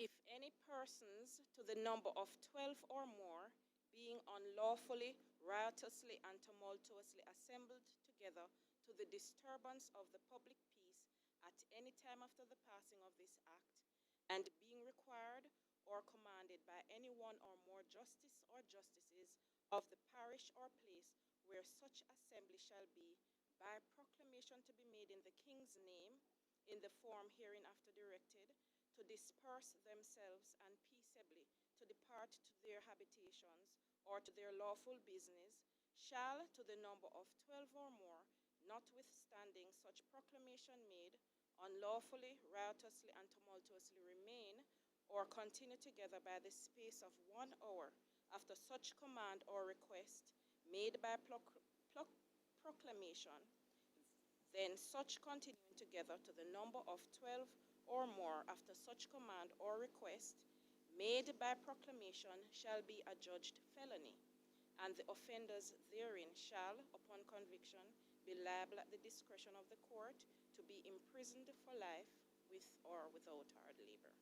if any persons to the number of 12 or more, being unlawfully, riotously, and tumultuously assembled together to the disturbance of the public peace at any time after the passing of this act, and being required or commanded by any one or more justice or justices of the parish or place where such assembly shall be, by proclamation to be made in the King's name, in the form hereinafter directed, to disperse themselves and peaceably to depart to their habitations or to their lawful business, shall to the number of 12 or more, notwithstanding such proclamation made, unlawfully, riotously, and tumultuously remain or continue together by the space of 1 hour after such command or request made by proclamation, then such continuing together to the number of 12 or more after such command or request made by proclamation shall be adjudged felony, and the offenders therein shall, upon conviction, be liable at the discretion of the court to be imprisoned for life with or without hard labor.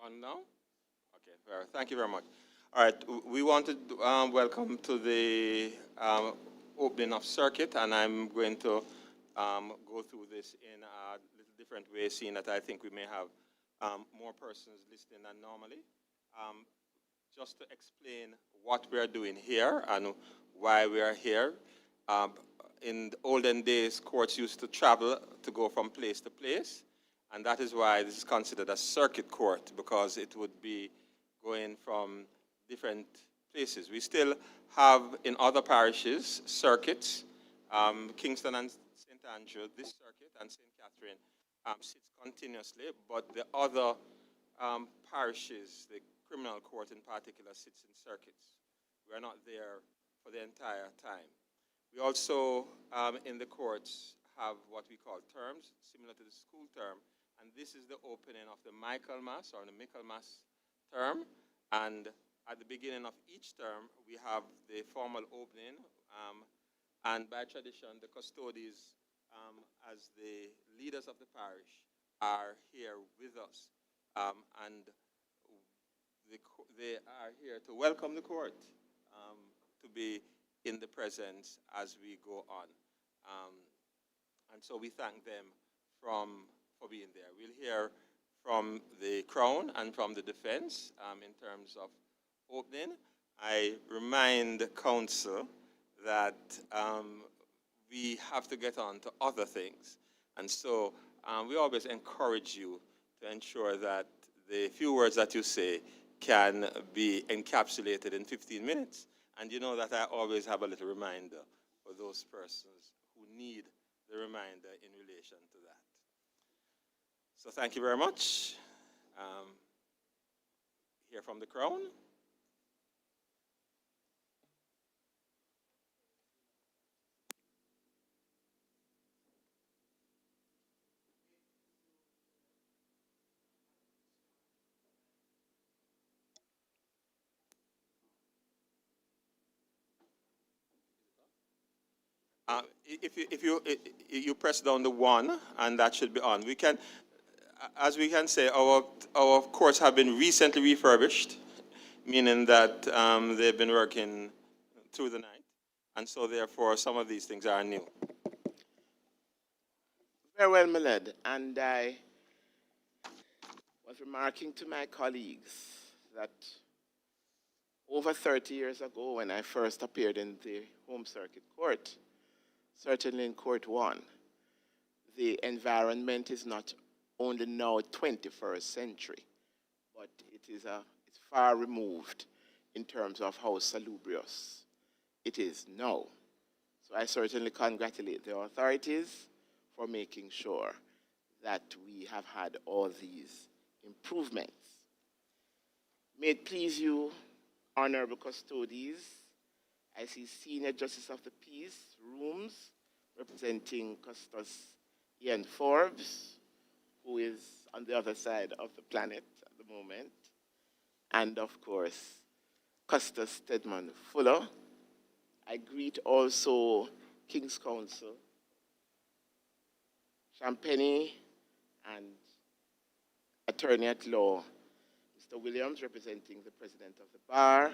On now? Okay, thank you very much. All right, we want to welcome to the opening of circuit, and I'm going to go through this in a little different way, seeing that I think we may have more persons listening than normally. Just to explain what we are doing here and why we are here. In the olden days, courts used to travel to go from place to place, and that is why this is considered a circuit court, because it would be going from different places. We still have in other parishes circuits. Kingston and St. Andrew, this circuit, and St. Catherine sits continuously, but the other parishes, the criminal court in particular, sits in circuits. We are not there for the entire time. We also, in the courts, have what we call terms, similar to the school term, and this is the opening of the Michaelmas or the Michaelmas term, and at the beginning of each term, we have the formal opening, and by tradition, the custodies, as the leaders of the parish, are here with us, and they are here to welcome the court, to be in the presence as we go on. And so we thank them for being there. We'll hear from the Crown and from the defense in terms of opening. I remind counsel that we have to get on to other things. And so we always encourage you to ensure that the few words that you say can be encapsulated in 15 minutes. And you know that I always have a little reminder for those persons who need the reminder in relation to that. So thank you very much. Hear from the Crown. If you press down the 1, and that should be on. We can, as we can say, our courts have been recently refurbished, meaning that they've been working through the night, and so therefore some of these things are new. Very well, my lord. And I was remarking to my colleagues that over 30 years ago, when I first appeared in the Home Circuit Court, certainly in Court 1, the environment is not only now 21st century, but it's far removed in terms of how salubrious it is now. So I certainly congratulate the authorities for making sure that we have had all these improvements. May it please you, honorable custodies. I see Senior Justice of the Peace rooms representing Custos Ian Forbes, who is on the other side of the planet at the moment, and of course, Custos Stedman Fuller. I greet also King's Counsel, Champagne, and Attorney at Law, Mr. Williams, representing the President of the Bar,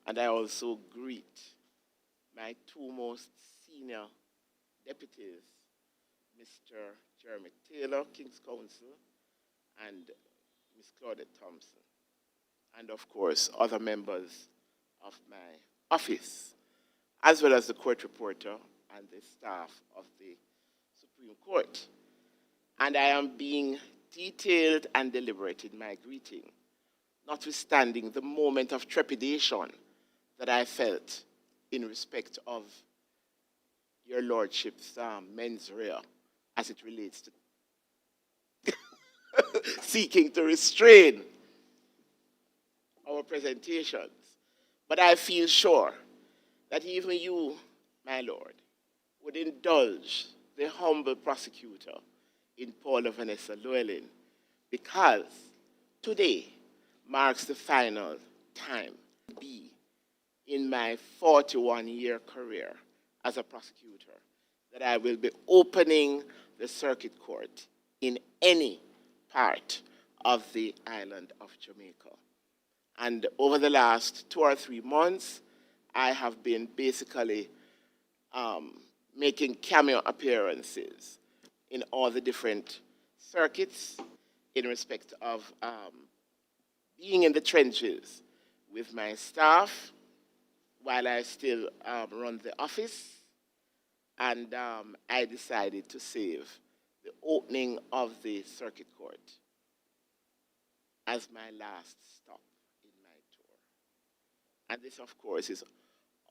and I also greet my two most senior deputies, Mr. Jeremy Taylor, King's Counsel, and Ms. Claudette Thompson, and of course, other members of my office, as well as the court reporter and the staff of the Supreme Court. And I am being detailed and deliberate in my greeting, notwithstanding the moment of trepidation that I felt in respect of your lordship's mens rea as it relates to seeking to restrain our presentations. But I feel sure that even you, my lord, would indulge the humble prosecutor in Paula Vanessa Llewellyn, because today marks the final time to be in my 41-year career as a prosecutor that I will be opening the circuit court in any part of the island of Jamaica. And over the last 2 or 3 months, I have been basically making cameo appearances in all the different circuits in respect of being in the trenches with my staff while I still run the office. And I decided to save the opening of the circuit court as my last stop in my tour. And this, of course, is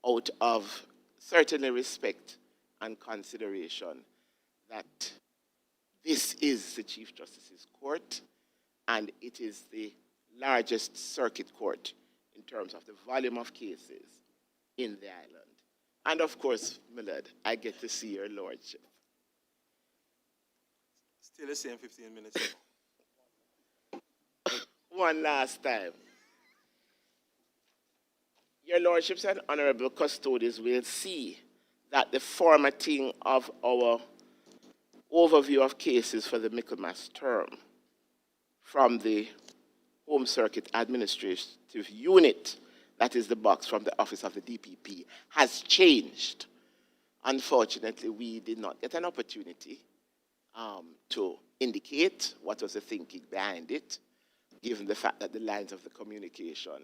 out of certainly respect and consideration that this is the Chief Justice's court, and it is the largest circuit court in terms of the volume of cases in the island. And of course, my lord, I get to see your lordship. Still the same 15 minutes. One last time. Your lordships and honorable custodians will see that the formatting of our overview of cases for the Michaelmas term from the Home Circuit Administrative Unit, that is the box from the office of the DPP, has changed. Unfortunately, we did not get an opportunity to indicate what was the thinking behind it, given the fact that the lines of the communication,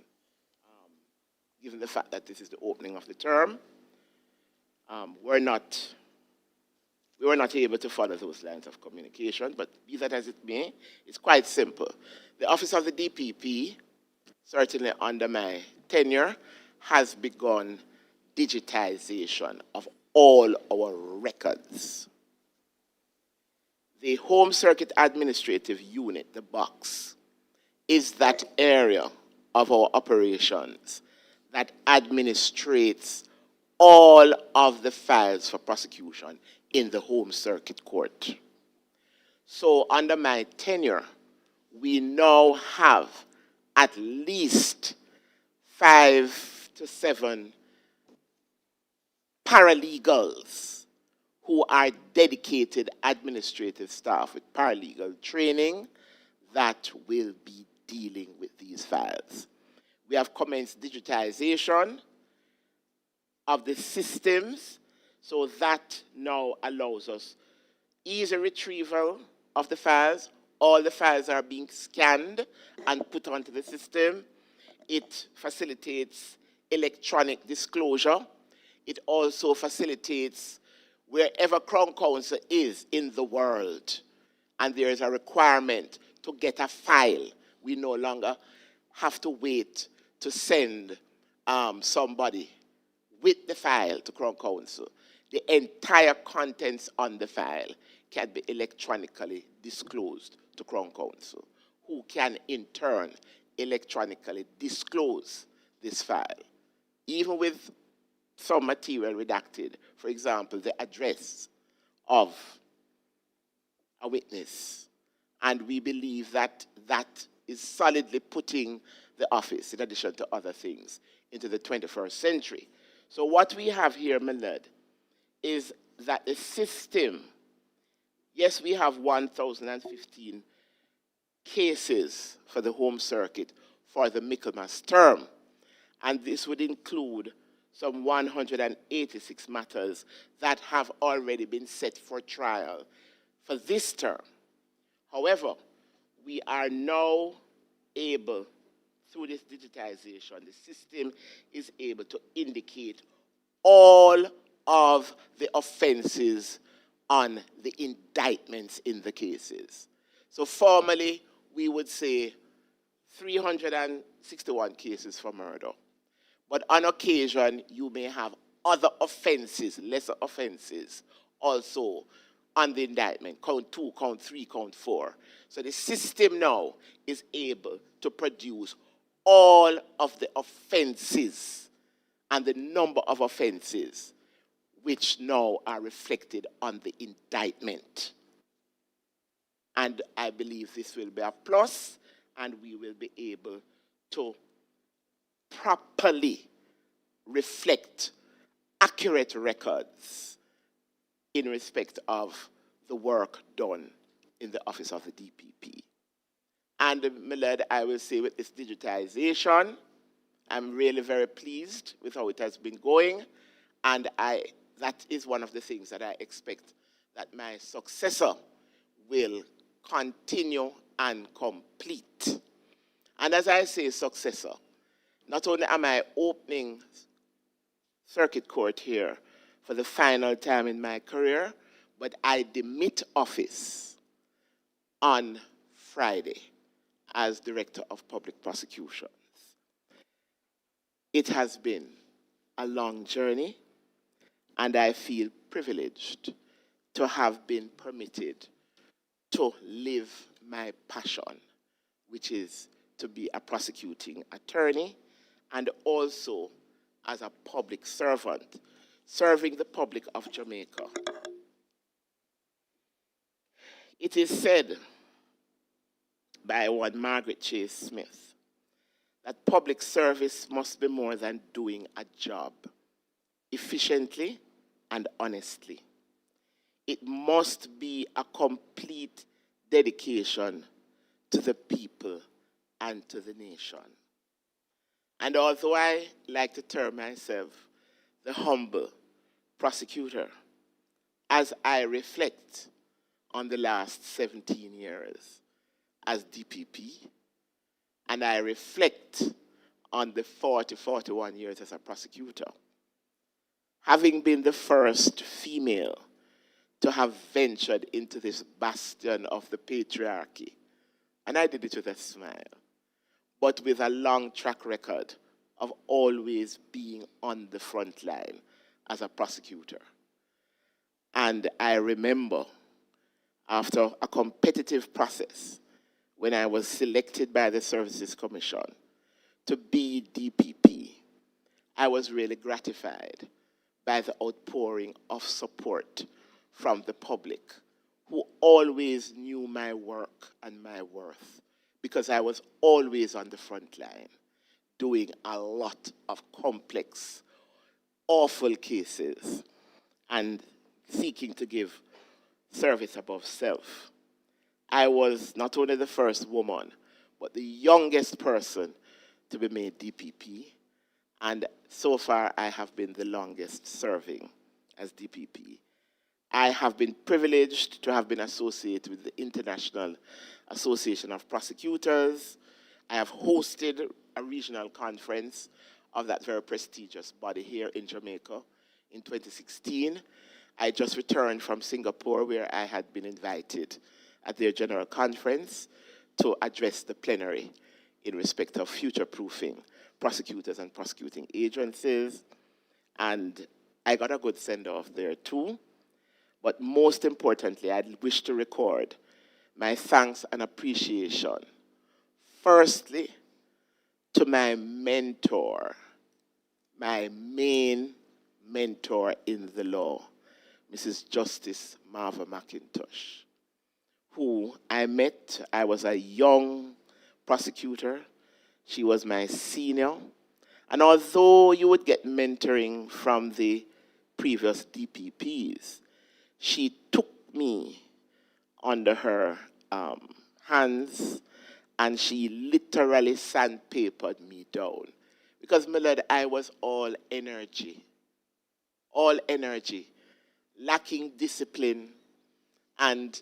given the fact that this is the opening of the term, we were not able to follow those lines of communication, but be that as it may, it's quite simple. The office of the DPP, certainly under my tenure, has begun digitization of all our records. The Home Circuit Administrative Unit, the box, is that area of our operations that administrates all of the files for prosecution in the Home Circuit Court. So under my tenure, we now have at least 5 to 7 paralegals who are dedicated administrative staff with paralegal training that will be dealing with these files. We have commenced digitization of the systems, so that now allows us easy retrieval of the files. All the files are being scanned and put onto the system. It facilitates electronic disclosure. It also facilitates wherever Crown Counsel is in the world and there is a requirement to get a file, we no longer have to wait to send somebody with the file to Crown Counsel. The entire contents on the file can be electronically disclosed to Crown Counsel, who can in turn electronically disclose this file, even with some material redacted. For example, the address of a witness. And we believe that that is solidly putting the office, in addition to other things, into the 21st century. So what we have here, my lord, is that the system, yes, we have 1,015 cases for the home circuit for the Michaelmas term. And this would include some 186 matters that have already been set for trial for this term. However, we are now able, through this digitization, the system is able to indicate all of the offenses on the indictments in the cases. So formally, we would say 361 cases for murder. But on occasion, you may have other offenses, lesser offenses, also on the indictment, count 2, count 3, count 4. So the system now is able to produce all of the offenses and the number of offenses which now are reflected on the indictment. And I believe this will be a plus, and we will be able to properly reflect accurate records in respect of the work done in the office of the DPP. And, my lord, I will say with this digitization, I'm really very pleased with how it has been going, and that is one of the things that I expect that my successor will continue and complete. And as I say successor, not only am I opening circuit court here for the final time in my career, but I demit office on Friday as Director of Public Prosecutions. It has been a long journey, and I feel privileged to have been permitted to live my passion, which is to be a prosecuting attorney and also as a public servant, serving the public of Jamaica. It is said by one Margaret Chase Smith that public service must be more than doing a job efficiently and honestly. It must be a complete dedication to the people and to the nation. And although I like to term myself the humble prosecutor, as I reflect on the last 17 years as DPP, and I reflect on the 41 years as a prosecutor, having been the first female to have ventured into this bastion of the patriarchy, and I did it with a smile, but with a long track record of always being on the front line as a prosecutor. And I remember, after a competitive process, when I was selected by the Services Commission to be DPP, I was really gratified by the outpouring of support from the public, who always knew my work and my worth, because I was always on the front line, doing a lot of complex, awful cases, and seeking to give service above self. I was not only the first woman, but the youngest person to be made DPP, and so far I have been the longest serving as DPP. I have been privileged to have been associated with the International Association of Prosecutors. I have hosted a regional conference of that very prestigious body here in Jamaica in 2016. I just returned from Singapore, where I had been invited at their general conference to address the plenary in respect of future-proofing prosecutors and prosecuting agencies. And I got a good send-off there too. But most importantly, I wish to record my thanks and appreciation, firstly, to my mentor, my main mentor in the law, Mrs. Justice Marva McIntosh, who I met. I was a young prosecutor. She was my senior. And although you would get mentoring from the previous DPPs, she took me under her hands, and she literally sandpapered me down. Because, my lord, I was all energy, lacking discipline, and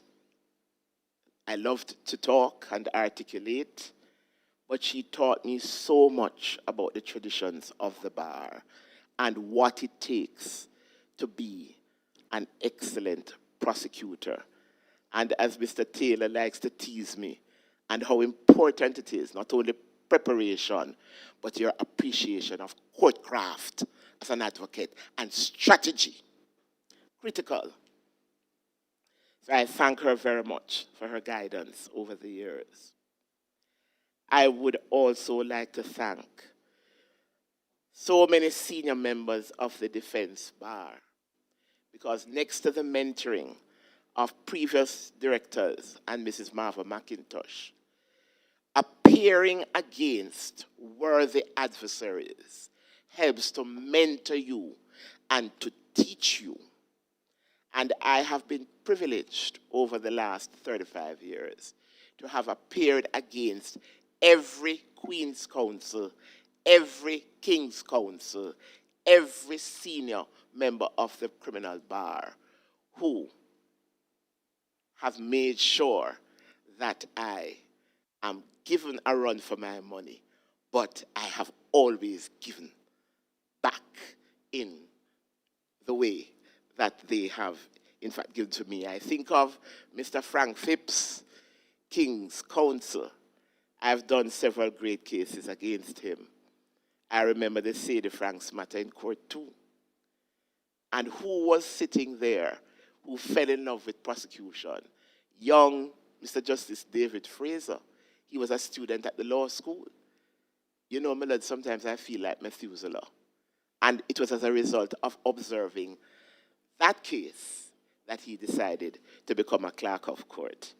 I loved to talk and articulate, but she taught me so much about the traditions of the bar and what it takes to be an excellent prosecutor. And as Mr. Taylor likes to tease me, and how important it is, not only preparation, but your appreciation of courtcraft as an advocate and strategy. Critical. So I thank her very much for her guidance over the years. I would also like to thank so many senior members of the defense bar, because next to the mentoring of previous directors and Mrs. Marva McIntosh, appearing against worthy adversaries helps to mentor you and to teach you. And I have been privileged over the last 35 years to have appeared against every Queen's Counsel, every King's Counsel, every senior member of the criminal bar who have made sure that I am given a run for my money, but I have always given back in the way that they have, in fact, given to me. I think of Mr. Frank Phipps, King's Counsel. I've done several great cases against him. I remember the Sadie Franks matter in court too. And who was sitting there who fell in love with prosecution? Young Mr. Justice David Fraser. He was a student at the law school. You know, my lord, sometimes I feel like Methuselah. And it was as a result of observing that case that he decided to become a clerk of court.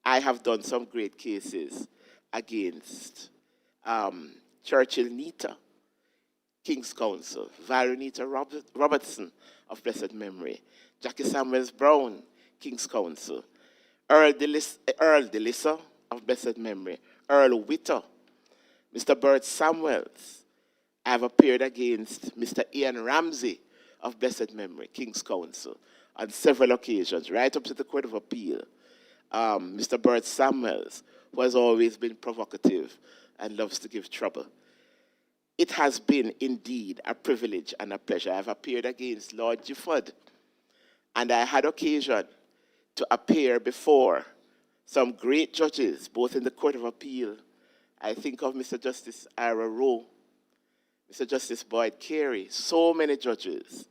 I have done some great cases against Churchill Nita, King's Counsel, Valerie Nita Robertson of blessed memory, Jackie Samuels Brown, King's Counsel, Earl DeLissa of blessed memory, Earl Witter, Mr. Bert Samuels. I have appeared against Mr. Ian Ramsey of blessed memory, King's Counsel, on several occasions, right up to the Court of Appeal. Mr. Bert Samuels, who has always been provocative and loves to give trouble. It has been indeed a privilege and a pleasure. I have appeared against Lord Gifford, and I had occasion to appear before some great judges, both in the Court of Appeal. I think of Mr. Justice Ira Rowe, Mr. Justice Boyd Carey, so many judges.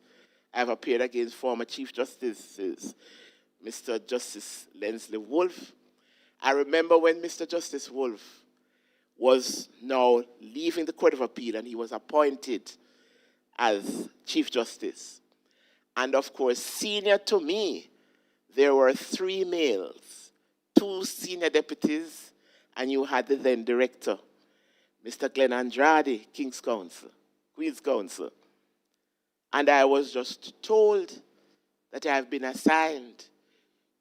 I have appeared against former Chief Justices, Mr. Justice Lensley Wolfe. I remember when Mr. Justice Wolfe was now leaving the Court of Appeal and he was appointed as Chief Justice. And of course, senior to me, there were 3 males, 2 senior deputies, and you had the then director, Mr. Glenn Andrade, King's Counsel, Queen's Counsel. And I was just told that I have been assigned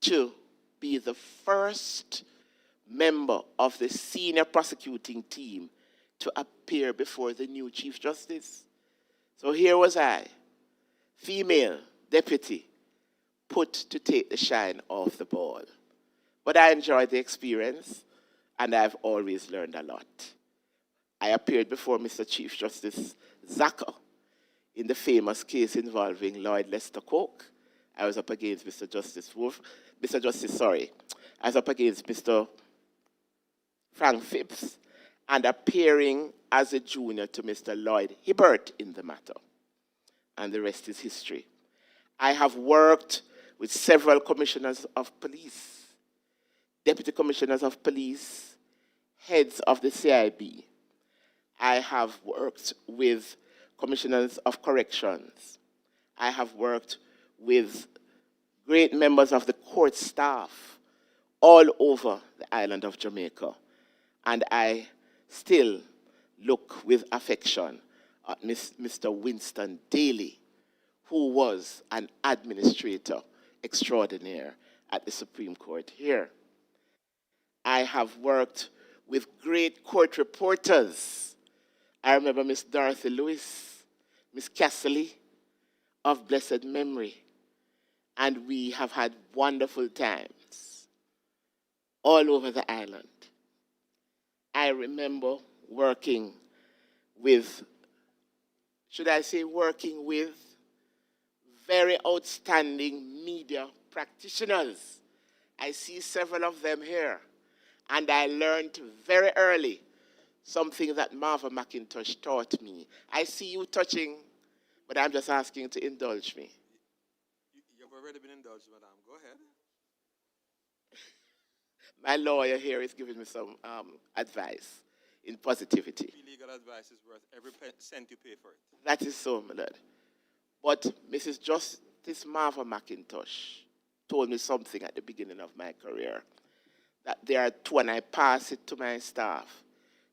to be the first member of the senior prosecuting team to appear before the new Chief Justice. So here was I, female deputy, put to take the shine off the ball. But I enjoyed the experience, and I've always learned a lot. I appeared before Mr. Chief Justice Zaka in the famous case involving Lloyd Lester Coke. I was up against Mr. Justice Wolfe. I was up against Mr. Frank Phipps, and appearing as a junior to Mr. Lloyd Hibbert in the matter. And the rest is history. I have worked with several commissioners of police, deputy commissioners of police, heads of the CIB. I have worked with commissioners of corrections. I have worked with great members of the court staff all over the island of Jamaica. And I still look with affection at Mr. Winston Daly, who was an administrator extraordinaire at the Supreme Court here. I have worked with great court reporters. I remember Miss Dorothy Lewis, Miss Casserly of blessed memory. And we have had wonderful times all over the island. I remember working with, should I say working with, very outstanding media practitioners. I see several of them here. And I learned very early something that Marva McIntosh taught me. I see you touching, but I'm just asking to indulge me. You've already been indulged, madam. Go ahead. My lawyer here is giving me some advice in positivity. Legal advice is worth every cent you pay for it. That is so, my lord. But Mrs. Justice Marva McIntosh told me something at the beginning of my career, that there are two, and I pass it to my staff,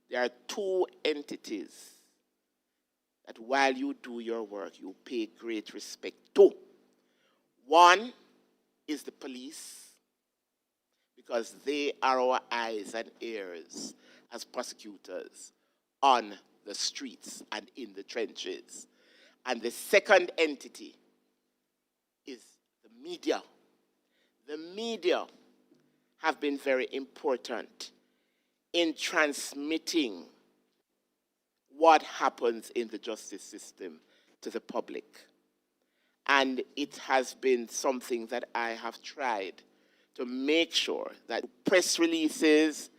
there are two entities that while you do your work, you pay great respect to. One is the police, because they are our eyes and ears as prosecutors on the streets and in the trenches. And the second entity is the media. The media have been very important in transmitting what happens in the justice system to the public. And it has been something that I have tried to make sure that press releases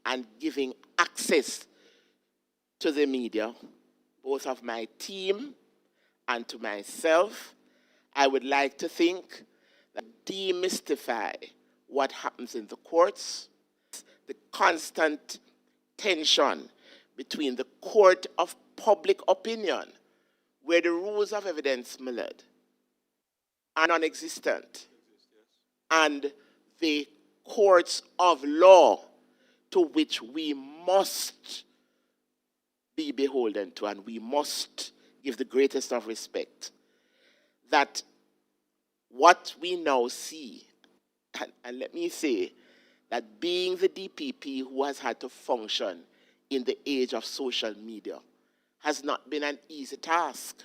and giving access to the media, both of my team and to myself, I would like to think that demystify what happens in the courts, the constant tension between the court of public opinion, where the rules of evidence, my lord, are non-existent, and the courts of law to which we must be beholden to, and we must give the greatest of respect. That what we now see, and let me say that being the DPP who has had to function in the age of social media has not been an easy task,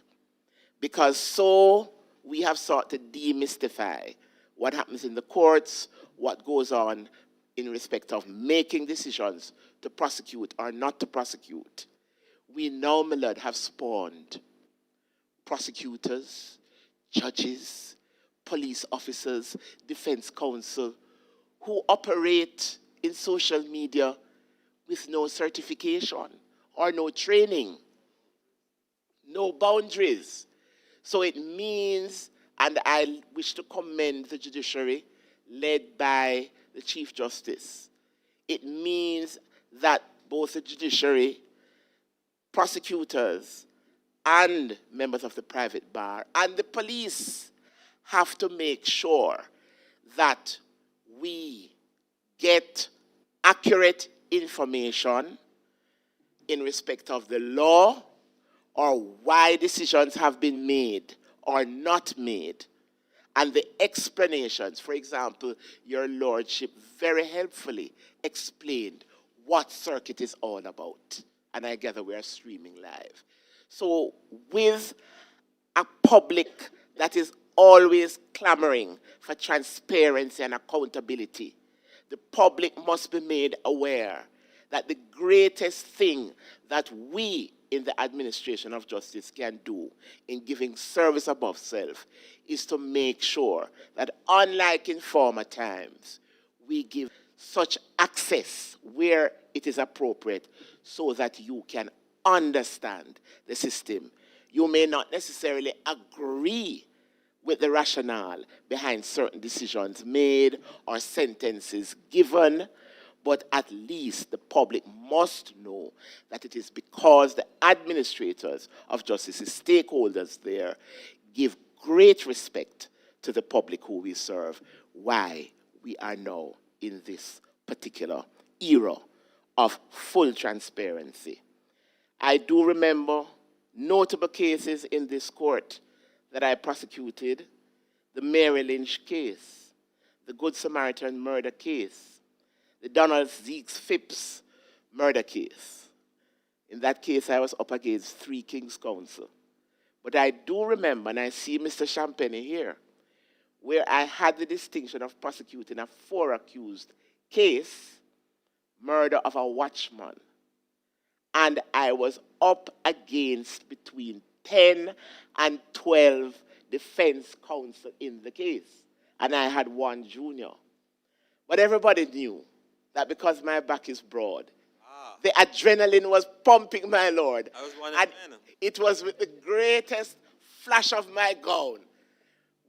because so we have sought to demystify what happens in the courts, what goes on in respect of making decisions to prosecute or not to prosecute. We now, my lord, have spawned prosecutors, judges, police officers, defense counsel, who operate in social media with no certification or no training, no boundaries. So it means, and I wish to commend the judiciary led by the Chief Justice, it means that both the judiciary, prosecutors, and members of the private bar and the police have to make sure that we get accurate information in respect of the law or why decisions have been made or not made, and the explanations. For example, your lordship very helpfully explained what circuit is all about, and I gather we are streaming live. So with a public that is always clamoring for transparency and accountability, the public must be made aware that the greatest thing that we in the administration of justice can do in giving service above self is to make sure that, unlike in former times, we give such access where it is appropriate so that you can understand the system. You may not necessarily agree with the rationale behind certain decisions made or sentences given, but at least the public must know that it is because the administrators of justice, the stakeholders there, give great respect to the public who we serve, why we are now in this particular era of full transparency. I do remember notable cases in this court that I prosecuted: the Mary Lynch case, the Good Samaritan murder case, the Donald Zeeks Phipps murder case. In that case, I was up against 3 King's Counsel. But I do remember, and I see Mr. Champagne here, where I had the distinction of prosecuting a 4-accused case, murder of a watchman. And I was up against between 10 and 12 defense counsel in the case. And I had 1 junior. But everybody knew that because my back is broad, the adrenaline was pumping, my lord. I was one and of them. it was with the greatest flash of my gown,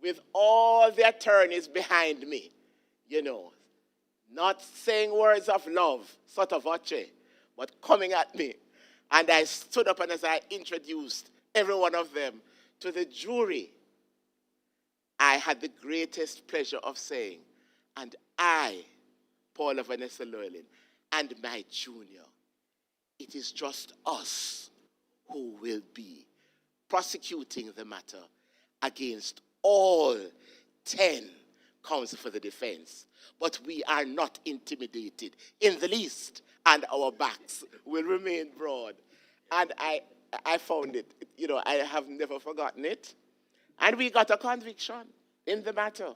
with all the attorneys behind me, not saying words of love, sotto voce, but coming at me. And I stood up, and as I introduced every one of them to the jury, I had the greatest pleasure of saying, and I, Paula Vanessa Llewellyn, and my junior, it is just us who will be prosecuting the matter against all 10 counsel for the defense. But we are not intimidated in the least, and our backs will remain broad. And I found it, I have never forgotten it. And we got a conviction in the matter.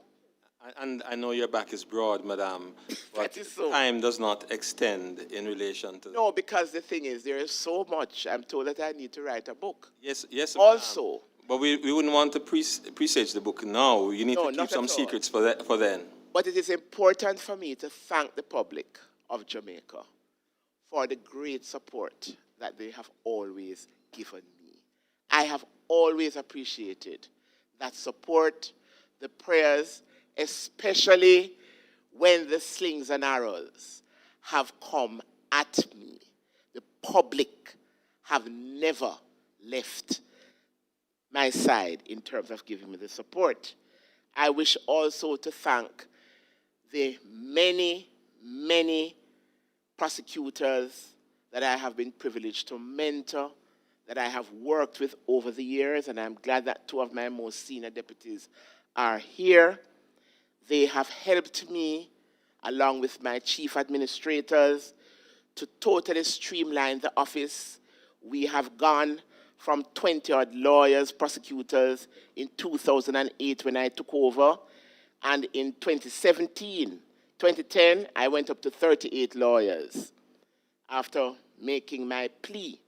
And I know your back is broad, madam, but That is so. time does not extend in relation to... No, because the thing is, there is so much. I'm told that I need to write a book. Yes, madam. Also, But we wouldn't want to presage the book now. You need No, to not keep some at all. secrets for then. but it is important for me to thank the public of Jamaica for the great support that they have always given me. I have always appreciated that support, the prayers, especially when the slings and arrows have come at me. The public have never left my side in terms of giving me the support. I wish also to thank the many, many prosecutors that I have been privileged to mentor, that I have worked with over the years, and I'm glad that 2 of my most senior deputies are here. They have helped me, along with my chief administrators, to totally streamline the office. We have gone from 20-odd lawyers, prosecutors, in 2008 when I took over. And in 2010, I went up to 38 lawyers after making my plea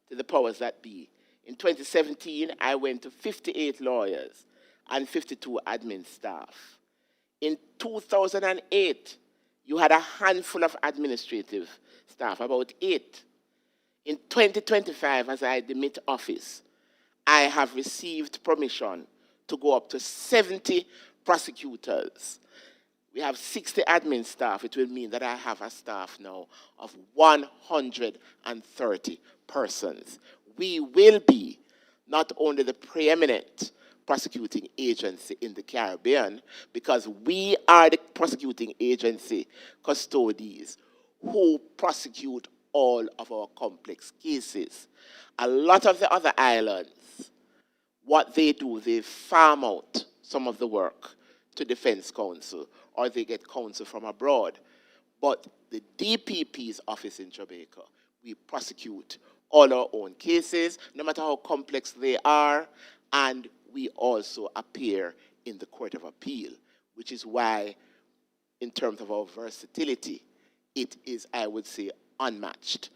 to the powers that be. In 2017, I went to 58 lawyers and 52 admin staff. In 2008, you had a handful of administrative staff, about 8. In 2025, as I demit office, I have received permission to go up to 70 prosecutors. We have 60 admin staff. It will mean that I have a staff now of 130 persons. We will be not only the preeminent prosecuting agency in the Caribbean, because we are the prosecuting agency custodies who prosecute all of our complex cases. A lot of the other islands, what they do, they farm out some of the work to defense counsel, or they get counsel from abroad. But the DPP's office in Jamaica, we prosecute all our own cases, no matter how complex they are, and we also appear in the Court of Appeal, which is why, in terms of our versatility, it is, I would say, unmatched.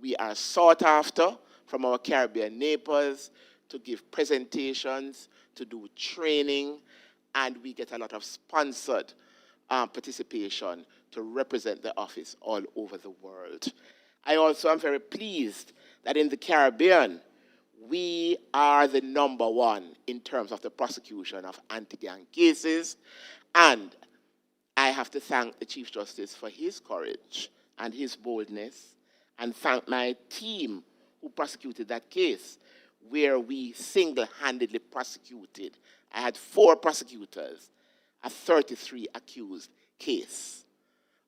We are sought after from our Caribbean neighbors to give presentations, to do training, and we get a lot of sponsored participation to represent the office all over the world. I also am very pleased that in the Caribbean, we are the #1 in terms of the prosecution of anti-gang cases, and I have to thank the Chief Justice for his courage and his boldness, and thank my team who prosecuted that case, where we single-handedly prosecuted. I had 4 prosecutors, a 33 accused case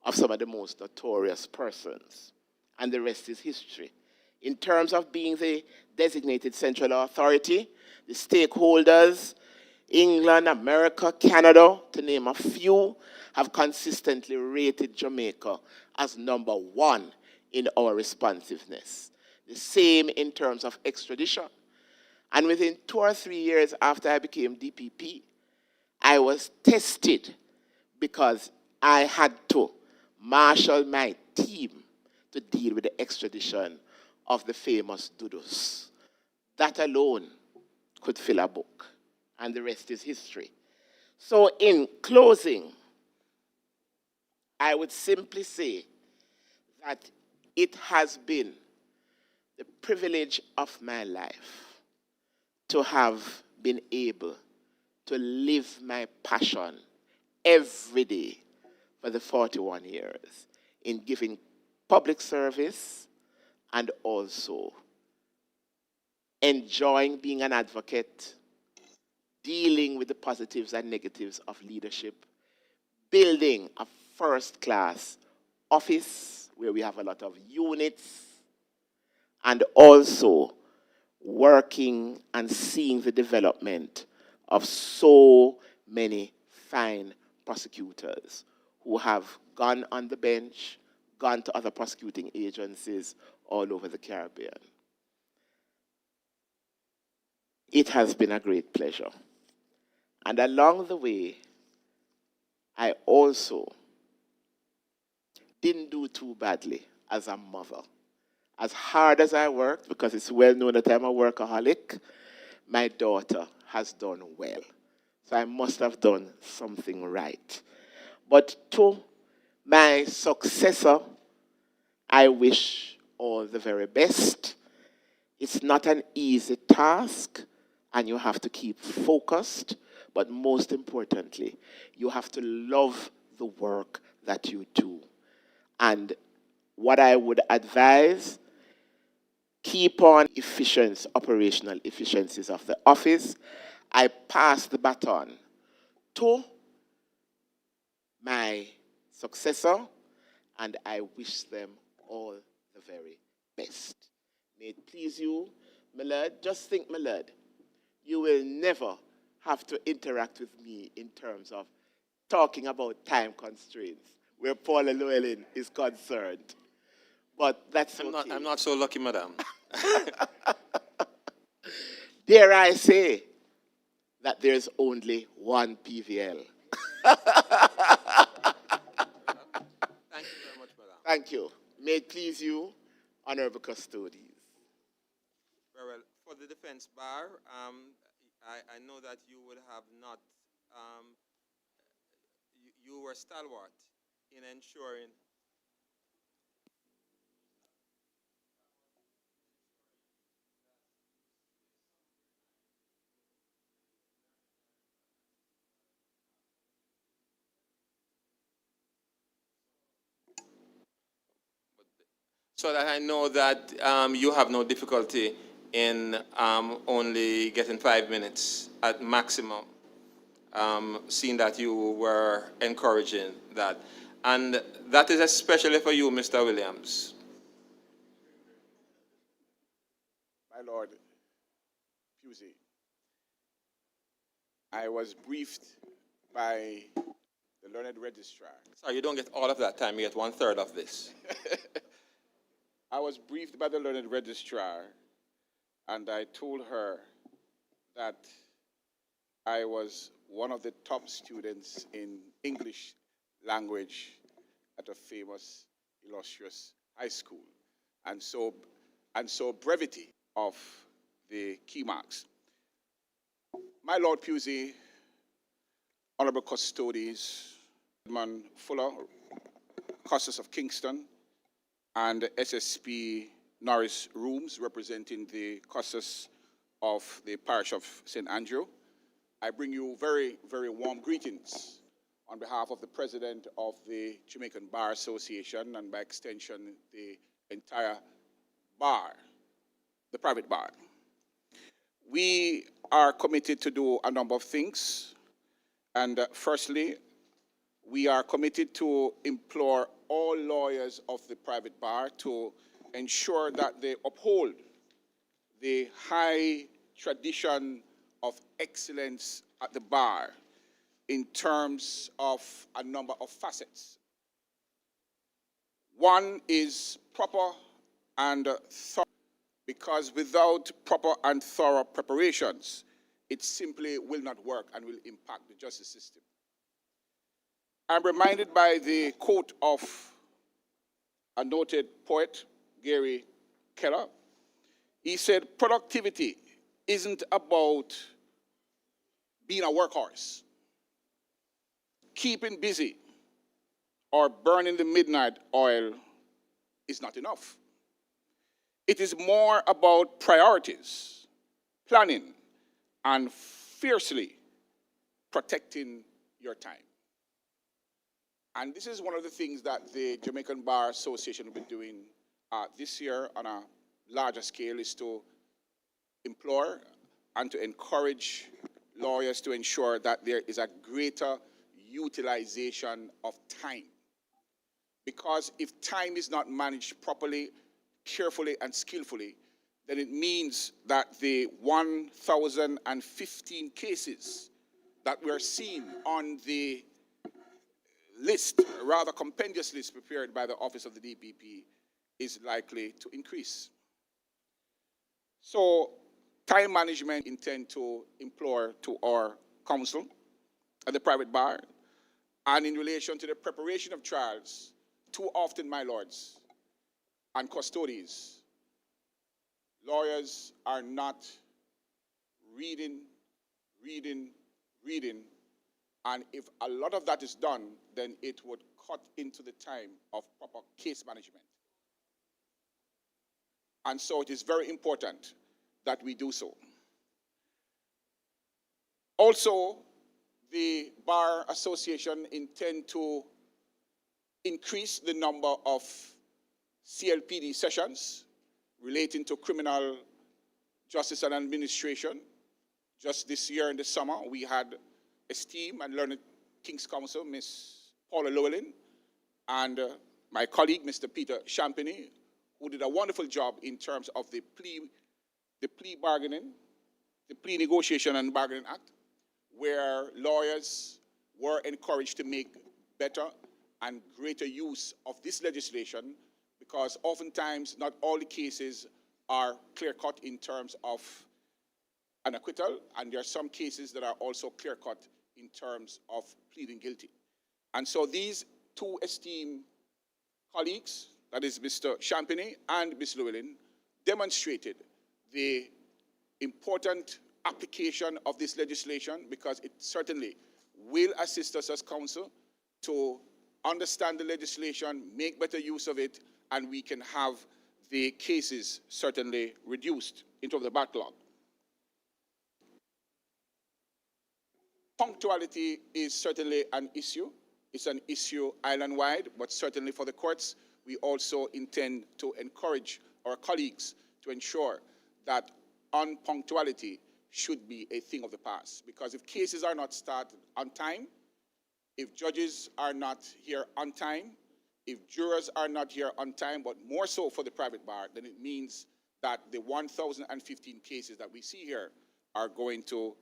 of some of the most notorious persons. And the rest is history. In terms of being the designated central authority, the stakeholders, England, America, Canada, to name a few, have consistently rated Jamaica as number 1 in our responsiveness. The same in terms of extradition. And within 2 or 3 years after I became DPP, I was tested because I had to marshal my team to deal with the extradition of the famous Dudus. That alone could fill a book, and the rest is history. So in closing, I would simply say that it has been the privilege of my life to have been able to live my passion every day for the 41 years in giving public service and also enjoying being an advocate, dealing with the positives and negatives of leadership, building a first-class office where we have a lot of units, and also working and seeing the development of so many fine prosecutors who have gone on the bench, gone to other prosecuting agencies all over the Caribbean. It has been a great pleasure. And along the way, I also didn't do too badly as a mother. As hard as I worked, because it's well known that I'm a workaholic, my daughter has done well. So I must have done something right. But to my successor, I wish all the very best. It's not an easy task, and you have to keep focused. But most importantly, you have to love the work that you do. And what I would advise, keep on operational efficiencies of the office. I pass the baton to my successor, and I wish them all the very best. May it please you, my lord. Just think, my lord, you will never have to interact with me in terms of talking about time constraints where Paula Llewellyn is concerned. But that's okay. I'm not so lucky, madam. Dare I say that there's only one PVL. Thank you very much, madam. Thank you. May it please you, honorable custodies. Very well. For the defense bar, I know that you would have not, you were stalwart in ensuring. So that I know that you have no difficulty in only getting 5 minutes at maximum, seeing that you were encouraging that. And that is especially for you, Mr. Williams. My Lord Pusey, I was briefed by the learned registrar. Sorry, you don't get all of that time, you get 1/3 of this. I was briefed by the learned registrar, and I told her that I was one of the top students in English language at a famous, illustrious high school. And so brevity of the key marks. My Lord Pusey, honorable custodies, Edmund Fuller, Custos of Kingston, and SSP Norris Rooms, representing the Custos of the parish of St. Andrew, I bring you very, very warm greetings on behalf of the president of the Jamaican Bar Association and by extension the entire bar, the private bar. We are committed to do a number of things. And firstly, we are committed to implore all lawyers of the private bar to ensure that they uphold the high tradition of excellence at the bar in terms of a number of facets. One is proper and thorough, because without proper and thorough preparations, it simply will not work and will impact the justice system. I'm reminded by the quote of a noted poet, Gary Keller. He said, productivity isn't about being a workhorse, keeping busy, or burning the midnight oil is not enough. It is more about priorities, planning, and fiercely protecting your time. And this is one of the things that the Jamaican Bar Association will be doing this year on a larger scale, is to implore and to encourage lawyers to ensure that there is a greater utilization of time. Because if time is not managed properly, carefully, and skillfully, then it means that the 1,015 cases that we're seeing on the list, a rather compendious list prepared by the Office of the DPP, is likely to increase. So, time management intend to implore to our counsel at the private bar, and in relation to the preparation of trials, too often, my lords and custodies, lawyers are not reading, and if a lot of that is done, then it would cut into the time of proper case management. And so it is very important that we do so. Also, the Bar Association intend to increase the number of CLPD sessions relating to criminal justice and administration. Just this year in the summer, we had esteemed and learned King's Counsel, Ms. Paula Llewellyn, and my colleague, Mr. Peter Champagny, who did a wonderful job in terms of the plea bargaining, the Plea Negotiation and Bargaining Act, where lawyers were encouraged to make better and greater use of this legislation, because oftentimes not all the cases are clear-cut in terms of an acquittal, and there are some cases that are also clear-cut in terms of pleading guilty. And so these two esteemed colleagues, that is Mr. Champagny and Ms. Llewellyn, demonstrated the important application of this legislation, because it certainly will assist us as counsel to understand the legislation, make better use of it, and we can have the cases certainly reduced into the backlog. Punctuality is certainly an issue. It's an issue island-wide, but certainly for the courts, we also intend to encourage our colleagues to ensure that unpunctuality should be a thing of the past. Because if cases are not started on time, if judges are not here on time, if jurors are not here on time, but more so for the private bar, then it means that the 1,015 cases that we see here are going to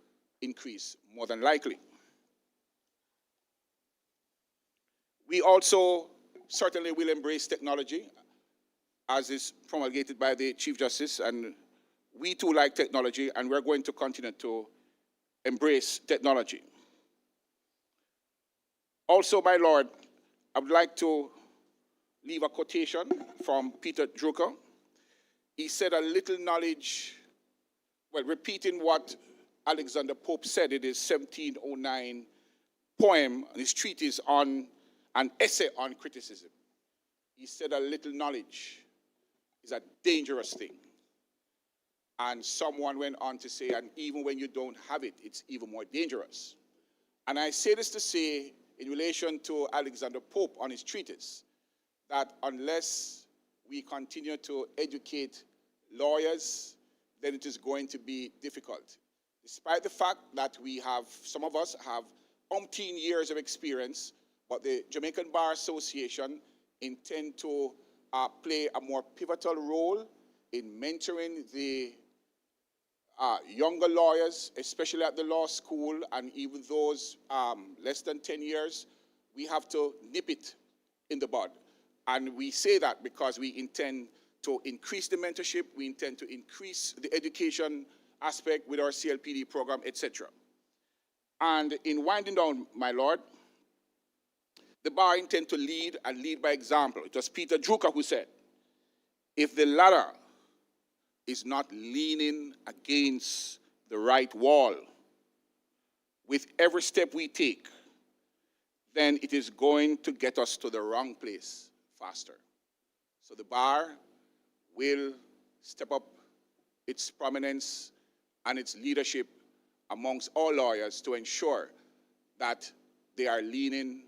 increase more than likely. We also certainly will embrace technology, as is promulgated by the Chief Justice, and we too like technology, and we're going to continue to embrace technology. Also, my Lord, I would like to leave a quotation from Peter Drucker. He said, a little knowledge, well, repeating what Alexander Pope said in his 1709 poem, his treatise on an essay on criticism. He said, a little knowledge is a dangerous thing. And someone went on to say, and even when you don't have it, it's even more dangerous. And I say this to say, in relation to Alexander Pope on his treatise, that unless we continue to educate lawyers, then it is going to be difficult. Despite the fact that some of us have umpteen years of experience, but the Jamaican Bar Association intend to play a more pivotal role in mentoring the younger lawyers, especially at the law school, and even those less than 10 years. We have to nip it in the bud. And we say that because we intend to increase the mentorship, we intend to increase the education aspect with our CLPD program, etc. And in winding down, my Lord, the bar intend to lead and lead by example. It was Peter Drucker who said, if the ladder is not leaning against the right wall with every step we take, then it is going to get us to the wrong place faster. So the bar will step up its prominence and its leadership amongst all lawyers to ensure that they are using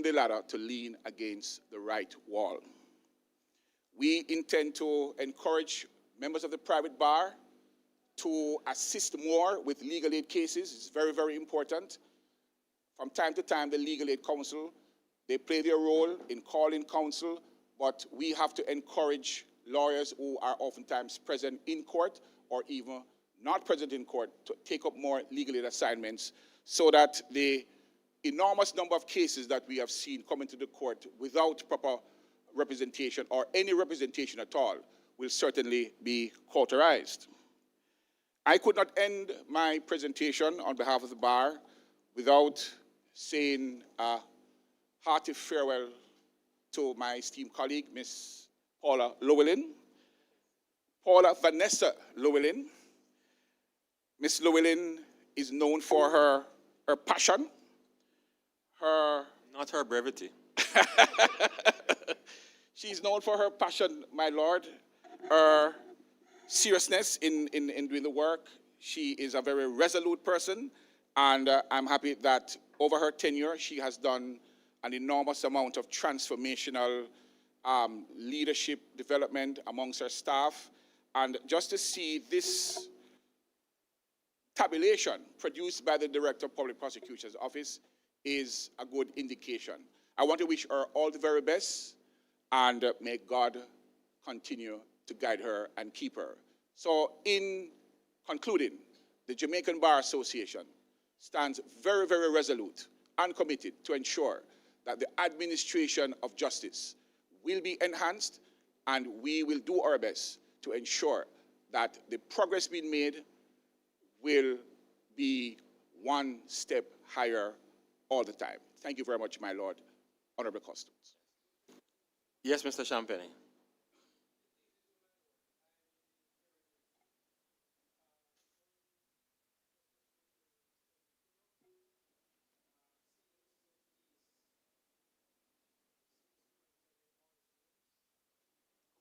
the ladder to lean against the right wall. We intend to encourage members of the private bar to assist more with legal aid cases. It's very, very important. From time to time, the Legal Aid Council, they play their role in calling counsel, but we have to encourage lawyers who are oftentimes present in court or even not present in court to take up more legal aid assignments so that the enormous number of cases that we have seen coming to the court without proper representation or any representation at all will certainly be cauterized. I could not end my presentation on behalf of the bar without saying a hearty farewell to my esteemed colleague, Miss Paula Llewellyn. Paula Vanessa Llewellyn. Miss Llewellyn is known for her passion, Not her brevity. She's known for her passion, my Lord, her seriousness in doing the work. She is a very resolute person, and I'm happy that over her tenure, she has done an enormous amount of transformational leadership development amongst her staff. And just to see this tabulation produced by the Director of Public Prosecution's Office is a good indication. I want to wish her all the very best, and may God continue to guide her and keep her. So in concluding, the Jamaican Bar Association stands very, very resolute and committed to ensure that the administration of justice will be enhanced, and we will do our best to ensure that the progress being made will be one step higher all the time. Thank you very much, my Lord. Honorable Customs. Yes, Mr. Champagne.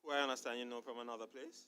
Who I understand you know from another place?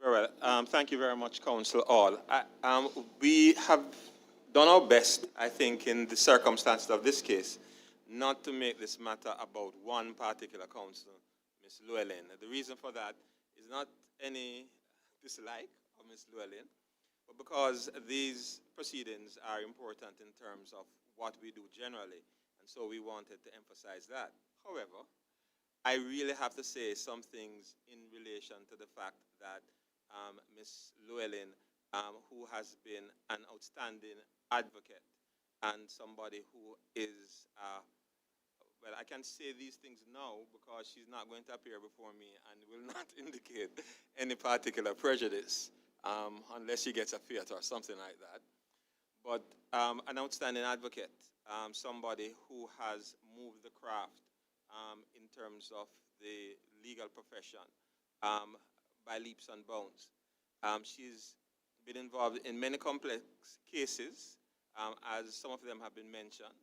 Very well. Thank you very much, Council All. We have done our best, I think, in the circumstances of this case, not to make this matter about one particular council, Ms. Llewellyn. The reason for that is not any dislike of Ms. Llewellyn, but because these proceedings are important in terms of what we do generally, and so we wanted to emphasize that. However, I really have to say some things in relation to the fact that Ms. Llewellyn, who has been an outstanding advocate and somebody who is, well, I can say these things now because she's not going to appear before me and will not indicate any particular prejudice unless she gets a fiat or something like that. But an outstanding advocate, somebody who has moved the craft in terms of the legal profession by leaps and bounds. She's been involved in many complex cases, as some of them have been mentioned.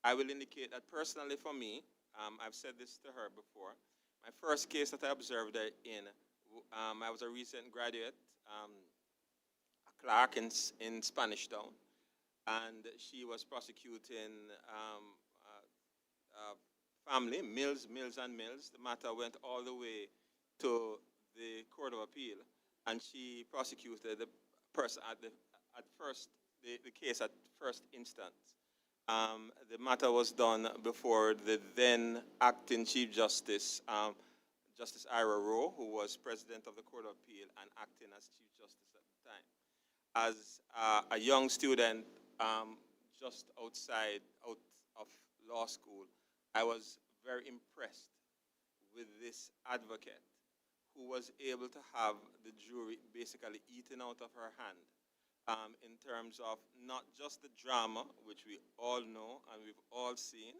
I will indicate that personally for me, I've said this to her before, my first case that I observed her in, I was a recent graduate, a clerk in Spanish Town, and she was prosecuting family, Mills and Mills. The matter went all the way to the Court of Appeal, and she prosecuted the person the case at first instance. The matter was done before the then acting Chief Justice, Justice Ira Rowe, who was president of the Court of Appeal and acting as Chief Justice at the time. As a young student just out of law school, I was very impressed with this advocate who was able to have the jury basically eaten out of her hand in terms of not just the drama, which we all know and we've all seen,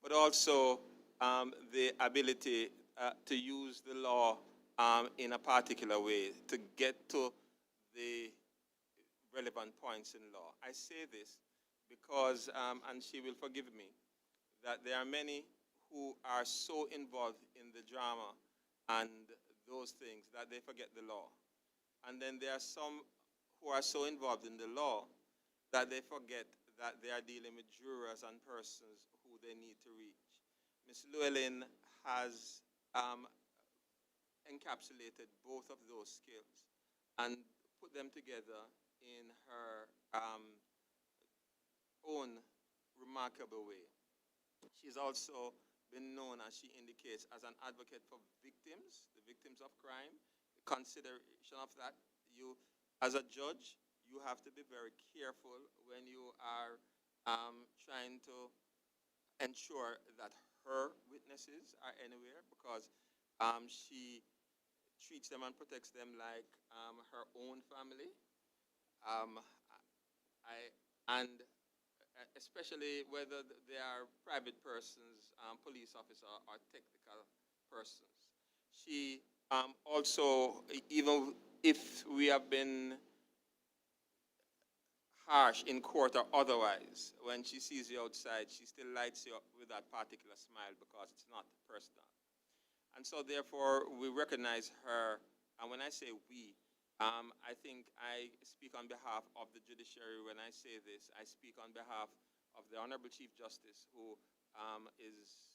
but also the ability to use the law in a particular way to get to the relevant points in law. I say this because, and she will forgive me, that there are many who are so involved in the drama and those things that they forget the law. And then there are some who are so involved in the law that they forget that they are dealing with jurors and persons who they need to reach. Ms. Llewellyn has encapsulated both of those skills and put them together in her own remarkable way. She's also been known, as she indicates, as an advocate for victims, the victims of crime. The consideration of that, you, as a judge, you have to be very careful when you are trying to ensure that her witnesses are anywhere, because she treats them and protects them like her own family. And especially whether they are private persons, police officer, or technical persons. She also, even if we have been harsh in court or otherwise, when she sees you outside, she still lights you up with that particular smile because it's not personal. And so therefore, we recognize her, and when I say we, I think I speak on behalf of the judiciary when I say this. I speak on behalf of the Honorable Chief Justice, who is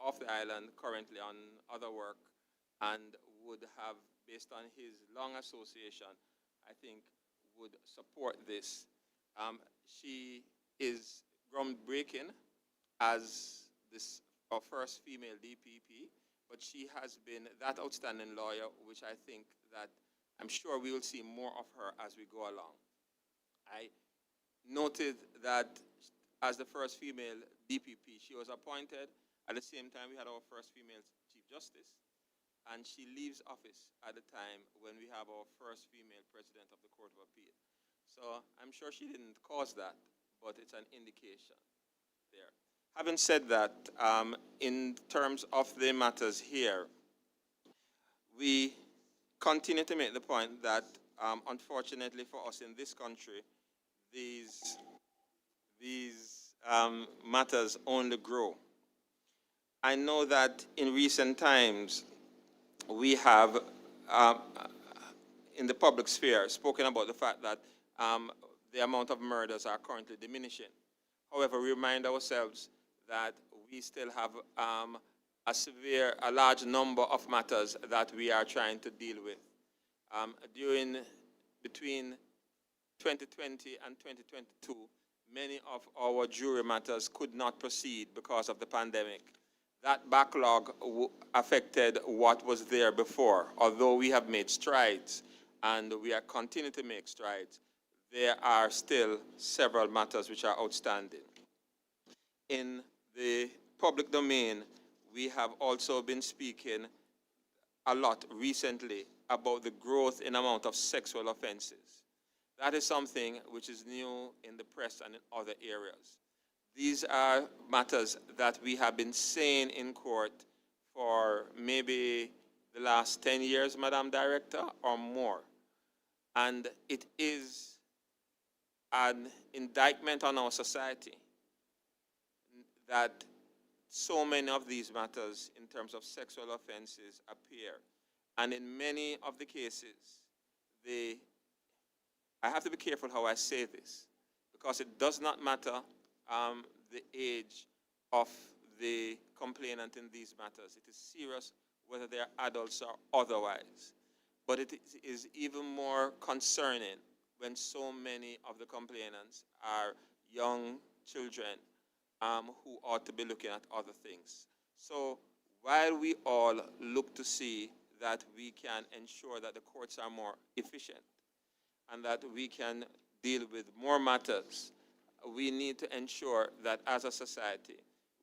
off the island currently on other work and would have, based on his long association, I think would support this. She is groundbreaking as our first female DPP, but she has been that outstanding lawyer, which I think that I'm sure we will see more of her as we go along. I noted that as the first female DPP, she was appointed at the same time we had our first female Chief Justice, and she leaves office at the time when we have our first female President of the Court of Appeal. So I'm sure she didn't cause that, but it's an indication there. Having said that, in terms of the matters here, we continue to make the point that, unfortunately for us in this country, these matters only grow. I know that in recent times we have in the public sphere spoken about the fact that the amount of murders are currently diminishing. However, we remind ourselves that we still have a large number of matters that we are trying to deal with. Between 2020 and 2022, many of our jury matters could not proceed because of the pandemic. That backlog affected what was there before. Although we have made strides and we are continuing to make strides, there are still several matters which are outstanding. In the public domain, we have also been speaking a lot recently about the growth in amount of sexual offenses. That is something which is new in the press and in other areas. These are matters that we have been saying in court for maybe the last 10 years, Madam Director, or more. And it is an indictment on our society that so many of these matters in terms of sexual offenses appear. And in many of the cases, I have to be careful how I say this, because it does not matter the age of the complainant in these matters. It is serious whether they are adults or otherwise. But it is even more concerning when so many of the complainants are young children who ought to be looking at other things. So while we all look to see that we can ensure that the courts are more efficient and that we can deal with more matters, we need to ensure that as a society,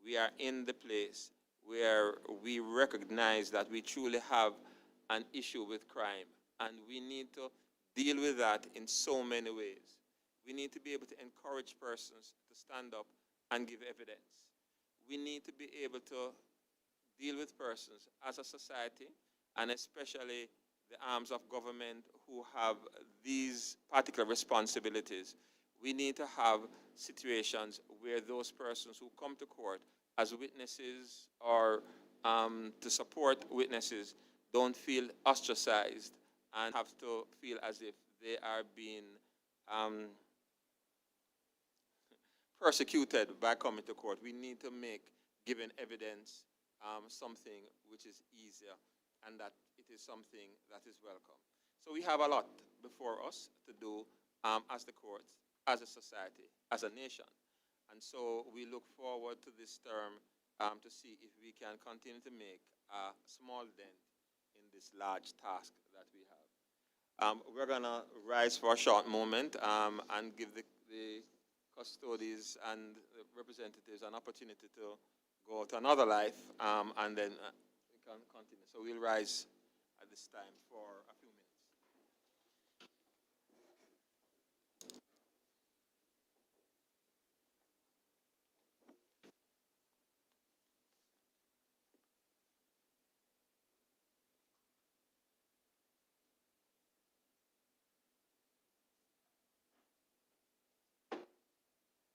we are in the place where we recognize that we truly have an issue with crime, and we need to deal with that in so many ways. We need to be able to encourage persons to stand up and give evidence. We need to be able to deal with persons as a society, and especially the arms of government who have these particular responsibilities. We need to have situations where those persons who come to court as witnesses or to support witnesses don't feel ostracized and have to feel as if they are being persecuted by coming to court. We need to make giving evidence something which is easier, and that it is something that is welcome. So we have a lot before us to do as the courts, as a society, as a nation. And so we look forward to this term to see if we can continue to make a small dent in this large task that we have. We're going to rise for a short moment and give the custodies and the representatives an opportunity to go to another life, and then we can continue. So we'll rise at this time for a few